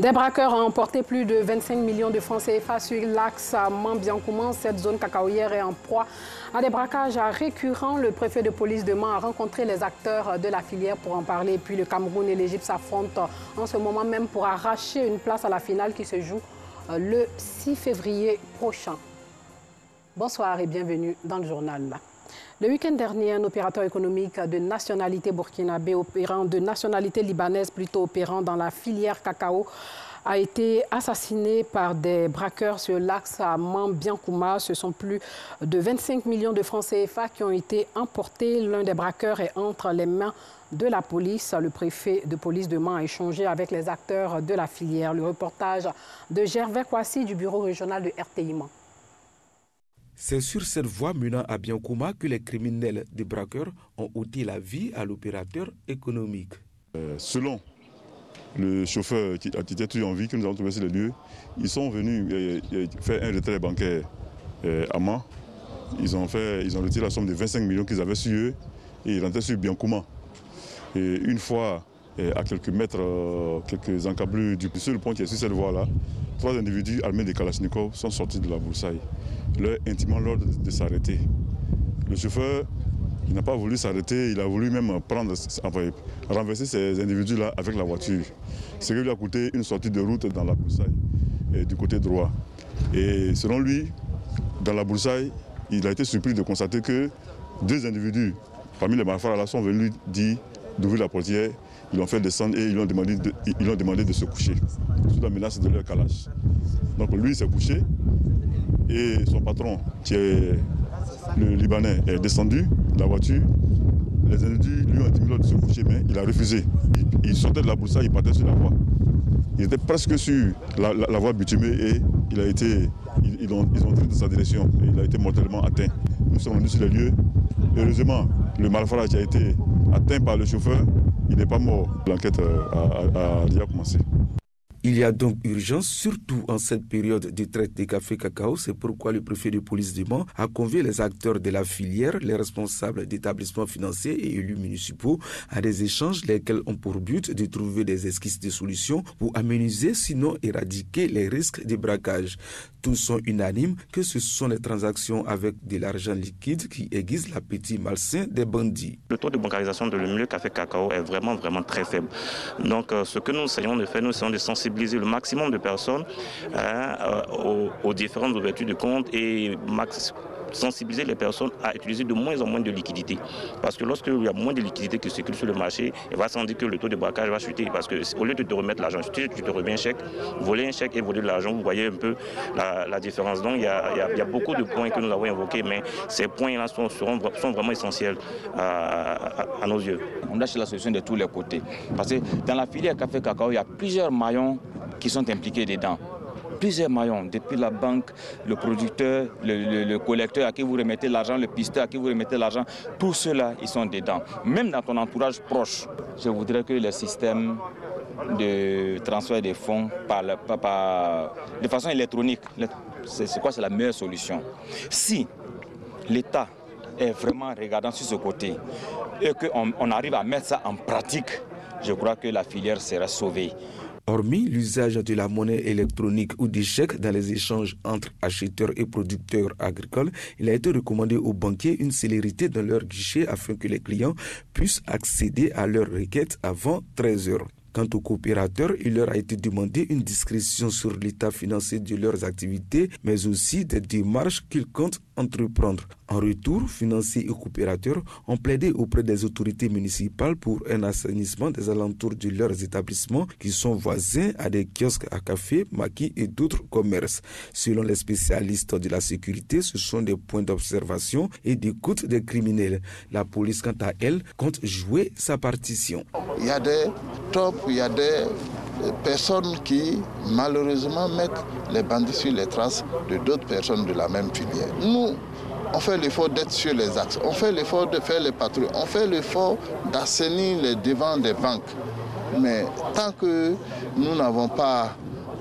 Des braqueurs ont emporté plus de 25 millions de francs CFA sur l'axe Mans-Biancouman. Cette zone cacaoyère est en proie à des braquages récurrents. Le préfet de police de Mans a rencontré les acteurs de la filière pour en parler. Puis le Cameroun et l'Égypte s'affrontent en ce moment même pour arracher une place à la finale qui se joue le 6 février prochain. Bonsoir et bienvenue dans le journal. Le week-end dernier, un opérateur économique de nationalité burkinabé, de nationalité libanaise plutôt opérant dans la filière cacao, a été assassiné par des braqueurs sur l'axe à Mans-Biancouman. Ce sont plus de 25 millions de francs CFA qui ont été emportés. L'un des braqueurs est entre les mains de la police. Le préfet de police de Mans a échangé avec les acteurs de la filière. Le reportage de Gervais Kouassi du bureau régional de RTI Mans. C'est sur cette voie menant à Biancouman que les criminels des braqueurs ont ôté la vie à l'opérateur économique. Selon le chauffeur qui était toujours en vie, que nous avons trouvé sur les lieux, ils sont venus faire un retrait bancaire à Mans. Ils ont retiré la somme de 25 millions qu'ils avaient sur eux et ils rentraient sur Biancouman. Et une fois à quelques mètres, quelques encablures sur le pont qui est sur cette voie-là, 3 individus armés de Kalachnikov sont sortis de la broussaille, leur intimant l'ordre de s'arrêter. Le chauffeur, il n'a pas voulu s'arrêter, il a voulu même renverser ces individus-là avec la voiture. Ce qui lui a coûté une sortie de route dans la broussaille, du côté droit. Et selon lui, dans la broussaille, il a été surpris de constater que 2 individus, parmi les malfrats, sont venus lui dire d'ouvrir la portière. Ils l'ont fait descendre et ils lui ont demandé de se coucher, sous la menace de leur calage. Donc lui, il s'est couché et son patron, qui est le Libanais, est descendu de la voiture. Les individus lui ont dit de se coucher, mais il a refusé. Il sortait de la broussaille, il partait sur la voie. Il était presque sur la voie bitumée et ils ont tiré dans sa direction et il a été mortellement atteint. Nous sommes venus sur les lieux. Heureusement, le malfrat qui a été atteint par le chauffeur, il n'est pas mort. L'enquête a déjà commencé. Il y a donc urgence, surtout en cette période de traite des cafés cacao. C'est pourquoi le préfet de police de Mans a convié les acteurs de la filière, les responsables d'établissements financiers et élus municipaux à des échanges lesquels ont pour but de trouver des esquisses de solutions pour aménager, sinon éradiquer les risques de braquage. Tous sont unanimes que ce sont les transactions avec de l'argent liquide qui aiguisent l'appétit malsain des bandits. Le taux de bancarisation de le milieu café cacao est vraiment très faible. Donc ce que nous essayons de faire, nous essayons de sensibiliser le maximum de personnes aux différentes ouvertures de compte et sensibiliser les personnes à utiliser de moins en moins de liquidités. Parce que lorsqu'il y a moins de liquidités qui circulent sur le marché, il va sans dire que le taux de braquage va chuter. Parce qu'au lieu de te remettre l'argent, tu te remets un chèque, voler un chèque et voler de l'argent, vous voyez un peu la différence. Donc il y a beaucoup de points que nous avons évoqués, mais ces points-là sont vraiment essentiels à nos yeux. On cherche la solution de tous les côtés. Parce que dans la filière café cacao, il y a plusieurs maillons qui sont impliqués dedans. Plusieurs maillons, depuis la banque, le producteur, le collecteur à qui vous remettez l'argent, le pisteur à qui vous remettez l'argent, tous ceux-là, ils sont dedans. Même dans ton entourage proche, je voudrais que le système de transfert des fonds de façon électronique, c'est la meilleure solution. Si l'État est vraiment regardant sur ce côté et qu'on arrive à mettre ça en pratique, je crois que la filière sera sauvée. Hormis l'usage de la monnaie électronique ou des chèques dans les échanges entre acheteurs et producteurs agricoles, il a été recommandé aux banquiers une célérité dans leur guichet afin que les clients puissent accéder à leurs requêtes avant 13 heures. Quant aux coopérateurs, il leur a été demandé une discrétion sur l'état financier de leurs activités, mais aussi des démarches qu'ils comptent entreprendre. En retour, financiers et coopérateurs ont plaidé auprès des autorités municipales pour un assainissement des alentours de leurs établissements qui sont voisins à des kiosques à café, maquis et d'autres commerces. Selon les spécialistes de la sécurité, ce sont des points d'observation et d'écoute des criminels. La police, quant à elle, compte jouer sa partition. Il y a des tops, il y a des personnes qui malheureusement mettent les bandits sur les traces de d'autres personnes de la même filière. Nous, on fait l'effort d'être sur les axes, on fait l'effort de faire les patrouilles, on fait l'effort d'assainir les devants des banques. Mais tant que nous n'avons pas,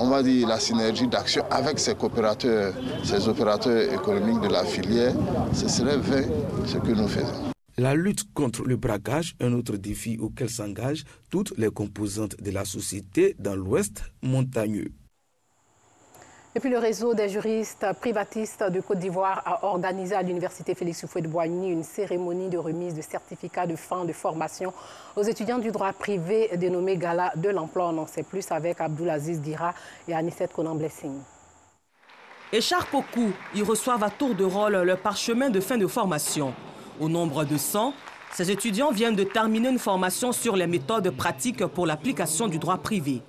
on va dire, la synergie d'action avec ces coopérateurs, ces opérateurs économiques de la filière, ce serait vain ce que nous faisons. La lutte contre le braquage, un autre défi auquel s'engagent toutes les composantes de la société dans l'Ouest montagneux. Et puis le réseau des juristes privatistes de Côte d'Ivoire a organisé à l'université Félix Houphouët-Boigny une cérémonie de remise de certificats de fin de formation aux étudiants du droit privé dénommé Gala de l'emploi. On en sait plus avec Abdoulaziz Dira et Anicette Konan-Blessing. Écharpe au cou, ils reçoivent à tour de rôle leur parchemin de fin de formation. Au nombre de 100, ces étudiants viennent de terminer une formation sur les méthodes pratiques pour l'application du droit privé.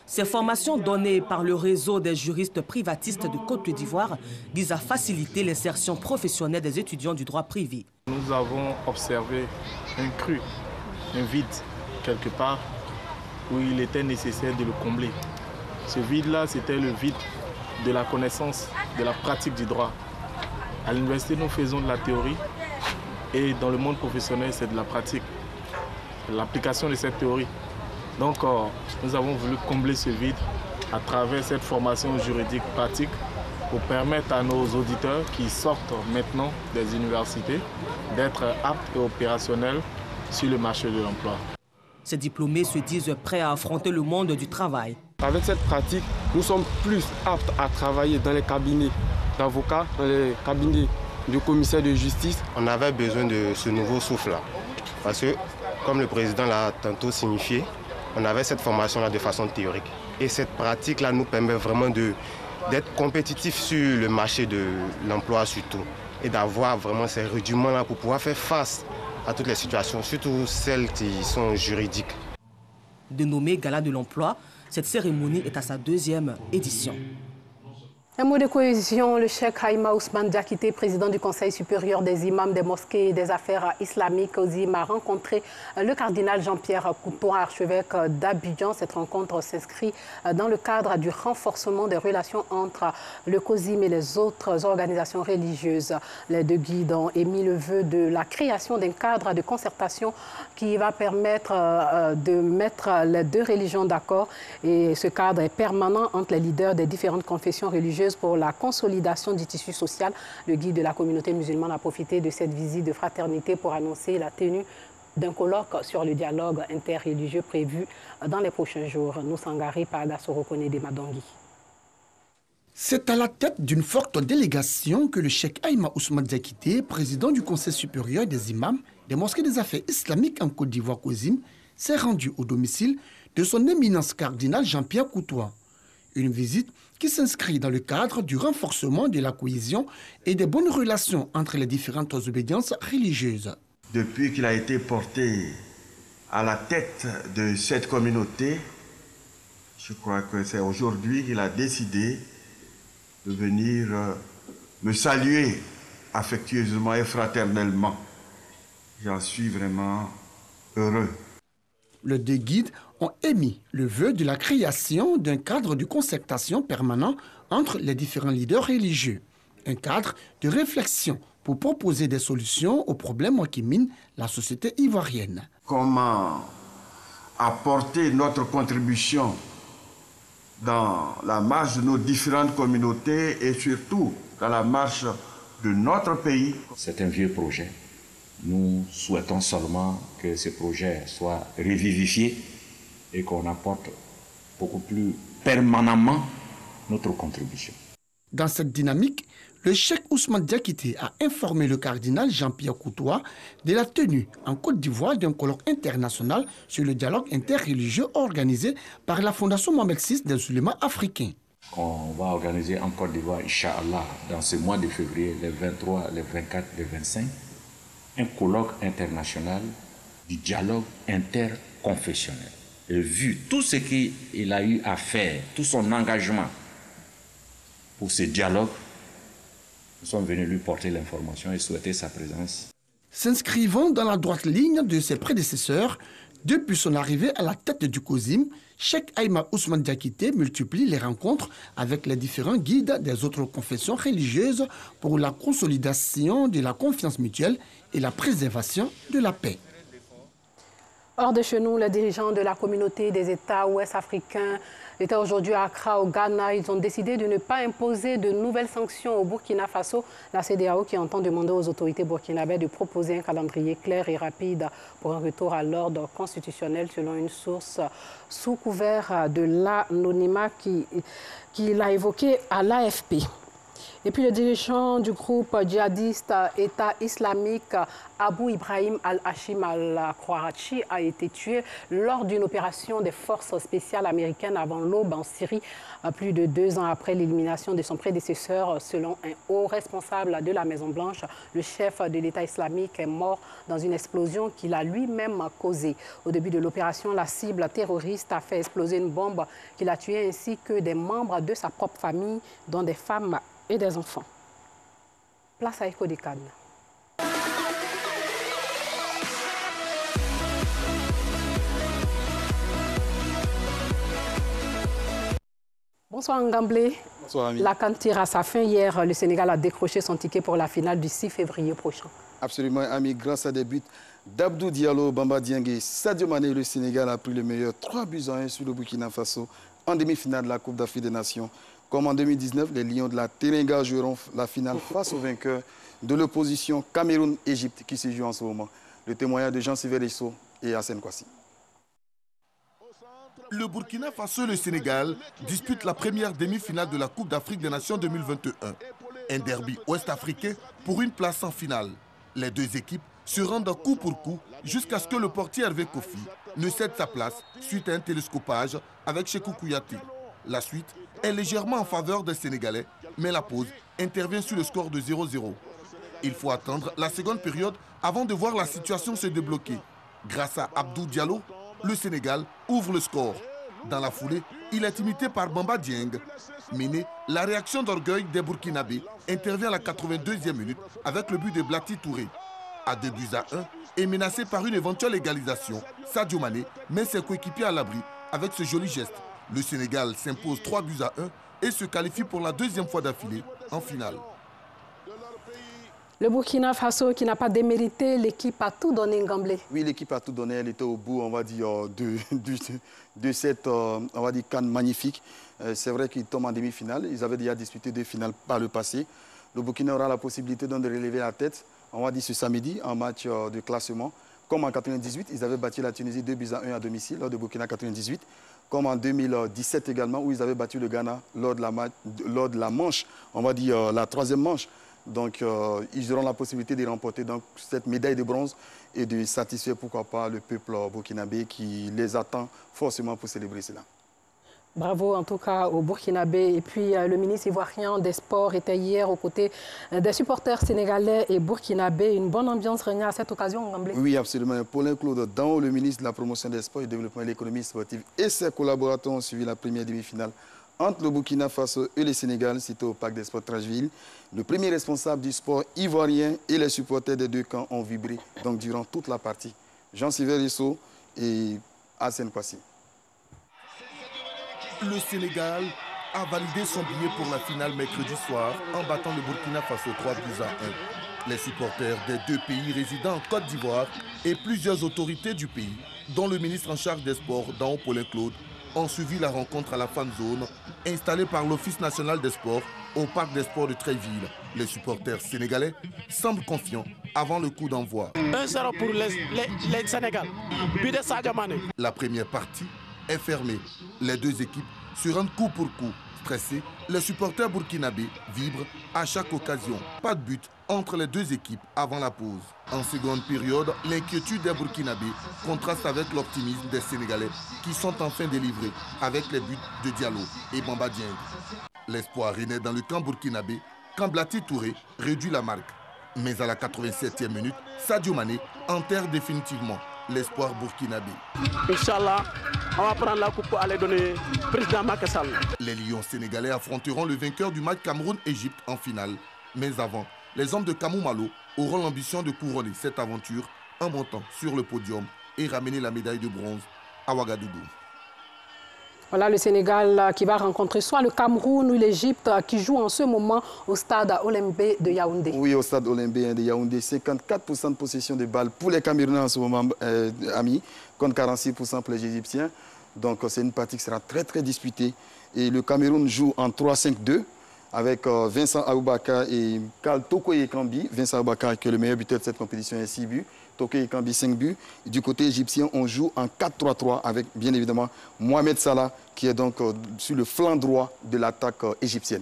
Ces formations données par le réseau des juristes privatistes de Côte d'Ivoire visent à faciliter l'insertion professionnelle des étudiants du droit privé. Nous avons observé un creux, un vide quelque part où il était nécessaire de le combler. Ce vide-là, c'était le vide de la connaissance, de la pratique du droit. À l'université, nous faisons de la théorie et dans le monde professionnel, c'est de la pratique, l'application de cette théorie. Donc, nous avons voulu combler ce vide à travers cette formation juridique pratique pour permettre à nos auditeurs qui sortent maintenant des universités d'être aptes et opérationnels sur le marché de l'emploi. Ces diplômés se disent prêts à affronter le monde du travail. Avec cette pratique, nous sommes plus aptes à travailler dans les cabinets d'avocats, dans les cabinets de commissaires de justice. On avait besoin de ce nouveau souffle-là parce que, comme le président l'a tantôt signifié, on avait cette formation-là de façon théorique. Et cette pratique-là nous permet vraiment d'être compétitifs sur le marché de l'emploi surtout. Et d'avoir vraiment ces rudiments-là pour pouvoir faire face à toutes les situations, surtout celles qui sont juridiques. Dénommée Gala de l'emploi, cette cérémonie est à sa 2e édition. Un mot de cohésion, le cheikh Haïma Ousmane Diakité, président du Conseil supérieur des imams des mosquées et des affaires islamiques aux IMA, a rencontré le cardinal Jean-Pierre Coutoua, archevêque d'Abidjan. Cette rencontre s'inscrit dans le cadre du renforcement des relations entre le COSIM et les autres organisations religieuses. Les deux guides ont émis le vœu de la création d'un cadre de concertation qui va permettre de mettre les deux religions d'accord. Et ce cadre est permanent entre les leaders des différentes confessions religieuses pour la consolidation du tissu social. Le guide de la communauté musulmane a profité de cette visite de fraternité pour annoncer la tenue d'un colloque sur le dialogue interreligieux prévu dans les prochains jours. Nous Sangari Pada Sorokone de Madongui. C'est à la tête d'une forte délégation que le cheikh Haïma Ousmane Diakité, président du Conseil supérieur des imams des mosquées des affaires islamiques en Côte d'Ivoire COSIM, s'est rendu au domicile de son éminence cardinal Jean-Pierre Coutoua. Une visite qui s'inscrit dans le cadre du renforcement de la cohésion et des bonnes relations entre les différentes obédiences religieuses. Depuis qu'il a été porté à la tête de cette communauté, je crois que c'est aujourd'hui qu'il a décidé de venir me saluer affectueusement et fraternellement. J'en suis vraiment heureux. Les deux guides ont émis le vœu de la création d'un cadre de concertation permanent entre les différents leaders religieux. Un cadre de réflexion pour proposer des solutions aux problèmes qui minent la société ivoirienne. Comment apporter notre contribution dans la marche de nos différentes communautés et surtout dans la marche de notre pays. C'est un vieux projet. Nous souhaitons seulement que ce projet soit revivifié et qu'on apporte beaucoup plus permanemment notre contribution. Dans cette dynamique, le cheikh Ousmane Diakité a informé le cardinal Jean-Pierre Coutoua de la tenue en Côte d'Ivoire d'un colloque international sur le dialogue interreligieux organisé par la Fondation Mohamed VI des oulémas africains. On va organiser en Côte d'Ivoire, Inch'Allah, dans ce mois de février, les 23, les 24, les 25, un colloque international du dialogue interconfessionnel. Et vu tout ce qu'il a eu à faire, tout son engagement pour ce dialogue, nous sommes venus lui porter l'information et souhaiter sa présence. S'inscrivant dans la droite ligne de ses prédécesseurs, depuis son arrivée à la tête du COSIM, cheikh Haïma Ousmane Diakité multiplie les rencontres avec les différents guides des autres confessions religieuses pour la consolidation de la confiance mutuelle et la préservation de la paix. Hors de chez nous, les dirigeants de la communauté des États ouest-africains étaient aujourd'hui à Accra, au Ghana. Ils ont décidé de ne pas imposer de nouvelles sanctions au Burkina Faso. La CEDEAO qui entend demander aux autorités burkinabées de proposer un calendrier clair et rapide pour un retour à l'ordre constitutionnel, selon une source sous couvert de l'anonymat qui l'a évoqué à l'AFP. Et puis le dirigeant du groupe djihadiste État islamique Abu Ibrahim al-Hashim al-Khwarachi a été tué lors d'une opération des forces spéciales américaines avant l'aube en Syrie, plus de 2 ans après l'élimination de son prédécesseur. Selon un haut responsable de la Maison-Blanche, le chef de l'État islamique est mort dans une explosion qu'il a lui-même causée. Au début de l'opération, la cible terroriste a fait exploser une bombe qu'il a tué ainsi que des membres de sa propre famille, dont des femmes et des enfants. Place à Echo des Cannes. Bonsoir Ngamblé. Bonsoir Ami. La CAN tire à sa fin. Hier, le Sénégal a décroché son ticket pour la finale du 6 février prochain. Absolument Ami, grâce à des buts d'Abdou Diallo, Bamba Dieng et Sadio Mané, le Sénégal a pris le meilleur 3-1 sur le Burkina Faso en demi-finale de la Coupe d'Afrique des Nations. Comme en 2019, les Lions de la Teranga joueront la finale face au vainqueur de l'opposition Cameroun-Égypte qui se joue en ce moment. Le témoignage de Jean-Sylvain Risso et Hassen Kwasi. Le Burkina Faso et le Sénégal disputent la première demi-finale de la Coupe d'Afrique des Nations 2021. Un derby ouest-africain pour une place en finale. Les deux équipes se rendent coup pour coup jusqu'à ce que le portier Hervé Kofi ne cède sa place suite à un télescopage avec Sékou Kouyaté. La suite est légèrement en faveur des Sénégalais, mais la pause intervient sur le score de 0-0. Il faut attendre la seconde période avant de voir la situation se débloquer. Grâce à Abdou Diallo, le Sénégal ouvre le score. Dans la foulée, il est imité par Bamba Dieng. Mais la réaction d'orgueil des Burkinabés intervient à la 82e minute avec le but de Blati Touré. À 2-1 et menacé par une éventuelle égalisation, Sadio Mané met ses coéquipiers à l'abri avec ce joli geste. Le Sénégal s'impose 3-1 et se qualifie pour la deuxième fois d'affilée en finale. Le Burkina Faso qui n'a pas démérité, l'équipe a tout donné, Ngamblé. Oui, l'équipe a tout donné. Elle était au bout, on va dire, de cette CAN magnifique. C'est vrai qu'ils tombent en demi-finale. Ils avaient déjà disputé 2 finales par le passé. Le Burkina aura la possibilité de relever la tête, on va dire ce samedi, en match de classement. Comme en 1998, ils avaient battu la Tunisie 2-1 à domicile lors de Burkina 98. Comme en 2017 également, où ils avaient battu le Ghana lors de la manche, on va dire la 3e manche. Donc, ils auront la possibilité de remporter donc, cette médaille de bronze et de satisfaire, pourquoi pas, le peuple burkinabé qui les attend forcément pour célébrer cela. Bravo en tout cas aux Burkinabés. Et puis le ministre ivoirien des Sports était hier aux côtés des supporters sénégalais et burkinabés. Une bonne ambiance régnait à cette occasion, Ngamblé. Oui, absolument. Paulin Claude Dao, le ministre de la Promotion des Sports et du Développement de l'économie sportive et ses collaborateurs ont suivi la première demi-finale entre le Burkina Faso et le Sénégal, c'était au Parc des Sports Trashville. Le premier responsable du sport ivoirien et les supporters des deux camps ont vibré donc, durant toute la partie. Jean-Sylvain Risso et Hassen Kwasi. Le Sénégal a validé son billet pour la finale mercredi soir en battant le Burkina Faso 3-1. Les supporters des deux pays résidant en Côte d'Ivoire et plusieurs autorités du pays, dont le ministre en charge des sports, Dao Paulin Claude, ont suivi la rencontre à la fan zone installée par l'Office national des sports au Parc des sports de Tréville. Les supporters sénégalais semblent confiants avant le coup d'envoi. 1-0 pour les Sénégal. But de Sadio Mané. La première partie est fermée. Les deux équipes se rendent coup pour coup. Stressés, les supporters burkinabés vibrent à chaque occasion. Pas de but entre les deux équipes avant la pause. En seconde période, l'inquiétude des Burkinabés contraste avec l'optimisme des Sénégalais qui sont enfin délivrés avec les buts de Diallo et Bamba Dieng. L'espoir renaît dans le camp burkinabé quand Blati Touré réduit la marque. Mais à la 87e minute, Sadio Mané enterre définitivement l'espoir burkinabé. Inch'Allah, on va prendre la coupe pour aller donner au président Macky Sall. Les Lions sénégalais affronteront le vainqueur du match Cameroun-Égypte en finale. Mais avant, les hommes de Kamou Malo auront l'ambition de couronner cette aventure en montant sur le podium et ramener la médaille de bronze à Ouagadougou. Voilà le Sénégal qui va rencontrer soit le Cameroun ou l'Égypte qui joue en ce moment au stade Olembe de Yaoundé. Oui, au stade Olembe de Yaoundé. 54% de possession de balles pour les Camerounais en ce moment, amis, contre 46% pour les Égyptiens. Donc c'est une partie qui sera très très disputée. Et le Cameroun joue en 3-5-2 avec Vincent Aboubakar et Karl Tokoye Ekambi. Vincent Aboubakar qui est le meilleur buteur de cette compétition, il a 6 buts. Tokoye Ekambi 5 buts. Et du côté égyptien, on joue en 4-3-3 avec bien évidemment Mohamed Salah qui est donc sur le flanc droit de l'attaque égyptienne.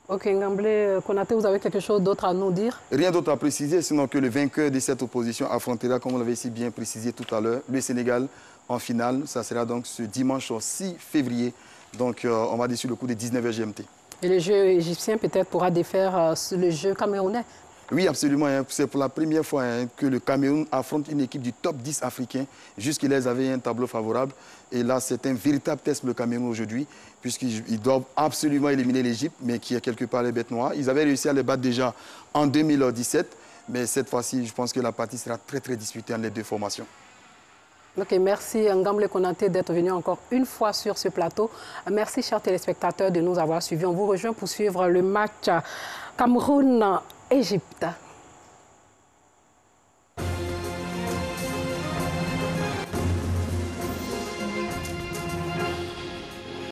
Ok, Ngamble Konaté, vous avez quelque chose d'autre à nous dire? Rien d'autre à préciser, sinon que le vainqueur de cette opposition affrontera, comme on l'avait si bien précisé tout à l'heure, le Sénégal en finale. Ça sera donc ce dimanche 6 février, donc on va dire sur le coup des 19h GMT. Et le jeu égyptien peut-être pourra défaire le jeu camerounais? Oui, absolument. C'est pour la première fois que le Cameroun affronte une équipe du top 10 africain. Jusqu'ils avaient un tableau favorable. Et là, c'est un véritable test pour le Cameroun aujourd'hui, puisqu'ils doivent absolument éliminer l'Égypte, mais qui est quelque part les bêtes noires. Ils avaient réussi à les battre déjà en 2017. Mais cette fois-ci, je pense que la partie sera très, très disputée entre les deux formations. Ok, merci Ngamble Konaté d'être venu encore une fois sur ce plateau. Merci, chers téléspectateurs, de nous avoir suivis. On vous rejoint pour suivre le match Cameroun-Égypte.